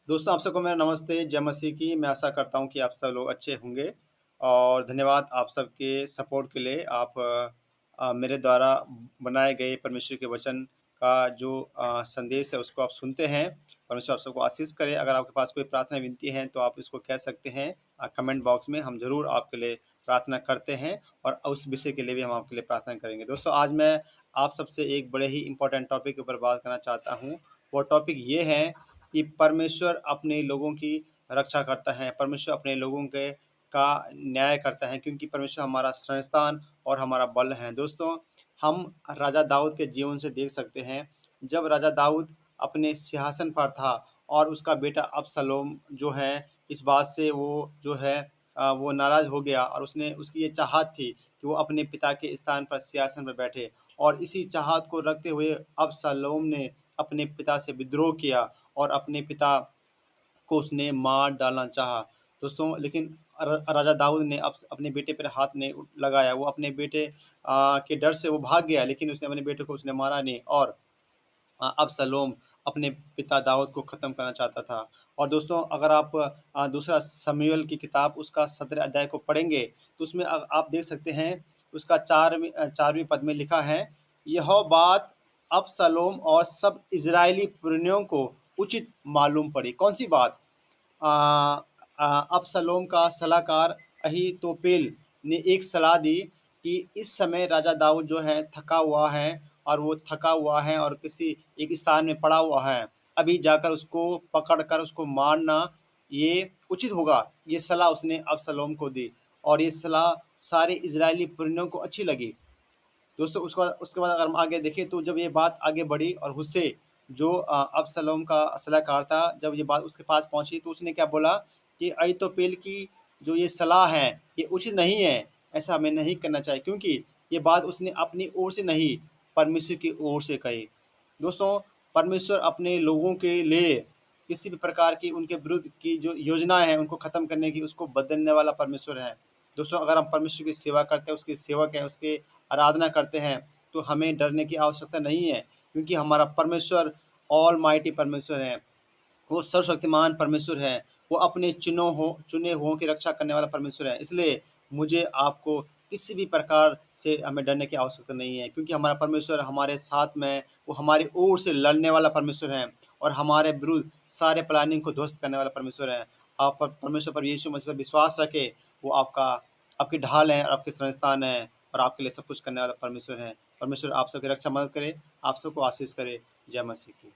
दोस्तों, आप सबको मेरा नमस्ते, जय मसीह की। मैं आशा करता हूँ कि आप सब लोग अच्छे होंगे और धन्यवाद आप सबके सपोर्ट के लिए। आप मेरे द्वारा बनाए गए परमेश्वर के वचन का जो संदेश है, उसको आप सुनते हैं। परमेश्वर आप सबको आशीष करे। अगर आपके पास कोई प्रार्थना विनती है, तो आप इसको कह सकते हैं कमेंट बॉक्स में। हम ज़रूर आपके लिए प्रार्थना करते हैं और उस विषय के लिए भी हम आपके लिए प्रार्थना करेंगे। दोस्तों, आज मैं आप सबसे एक बड़े ही इम्पोर्टेंट टॉपिक के ऊपर बात करना चाहता हूँ। वो टॉपिक ये है कि परमेश्वर अपने लोगों की रक्षा करता है, परमेश्वर अपने लोगों के का न्याय करता है, क्योंकि परमेश्वर हमारा संस्थान और हमारा बल है। दोस्तों, हम राजा दाऊद के जीवन से देख सकते हैं, जब राजा दाऊद अपने सिंहासन पर था और उसका बेटा अबशलोम जो है, इस बात से वो जो है वो नाराज़ हो गया और उसने उसकी ये चाहत थी कि वो अपने पिता के स्थान पर सिंहासन पर बैठे और इसी चाहत को रखते हुए अबशलोम ने अपने पिता से विद्रोह किया और अपने पिता को उसने मार डालना चाहा। दोस्तों, लेकिन राजा दाऊद ने अपने बेटे पर हाथ नहीं लगाया। वो अपने बेटे के डर से वो भाग गया, लेकिन उसने अपने बेटे को उसने मारा नहीं और अबशलोम अपने पिता दाऊद को ख़त्म करना चाहता था। और दोस्तों, अगर आप दूसरा शमूएल की किताब उसका 17 अध्याय को पढ़ेंगे, तो उसमें आप देख सकते हैं, उसका 4वीं पद में लिखा है, यह बात अबशलोम और सब इज़राइली पुरनियों को उचित मालूम पड़ी। कौन-सी बात? अ अबशलोम का सलाहकार अहीतोपेल ने एक सलाह दी कि इस समय राजा दाऊद जो है थका हुआ है और वो थका हुआ है और किसी एक स्थान में पड़ा हुआ है। अभी जाकर उसको पकड़ कर उसको मारना ये उचित होगा। ये सलाह उसने अबशलोम को दी और ये सलाह सारे इज़राइली पुरनियों को अच्छी लगी। दोस्तों, उसके बाद अगर हम आगे देखें, तो जब ये बात आगे बढ़ी और हुस्से जो अबशलोम का सलाहकार था, जब ये बात उसके पास पहुँची, तो उसने क्या बोला कि अहीतोपेल की जो ये सलाह है, ये उचित नहीं है, ऐसा हमें नहीं करना चाहिए, क्योंकि ये बात उसने अपनी ओर से नहीं, परमेश्वर की ओर से कही। दोस्तों, परमेश्वर अपने लोगों के लिए किसी भी प्रकार की उनके विरुद्ध की जो योजनाएँ हैं, उनको ख़त्म करने की, उसको बदलने वाला परमेश्वर है। दोस्तों, अगर हम परमेश्वर की सेवा करते हैं, उसके सेवक हैं, उसके आराधना करते हैं, तो हमें डरने की आवश्यकता नहीं है, क्योंकि हमारा परमेश्वर ऑलमाइटी परमेश्वर है। वो सर्वशक्तिमान परमेश्वर है। वो अपने चुने हुओं की रक्षा करने वाला परमेश्वर है। इसलिए मुझे आपको किसी भी प्रकार से हमें डरने की आवश्यकता नहीं है, क्योंकि हमारा परमेश्वर हमारे साथ में है। वो हमारी ओर से लड़ने वाला परमेश्वर है और हमारे विरुद्ध सारे प्लानिंग को ध्वस्त करने वाला परमेश्वर है। आप परमेश्वर पर, यीशु मसीह पर विश्वास रखें। वो आपकी ढाल है और आपके संस्थान है और आपके लिए सब कुछ करने वाला परमेश्वर है। परमेश्वर आप सबकी रक्षा मदद करे, आप सबको आशीष करे। जय मसीह की।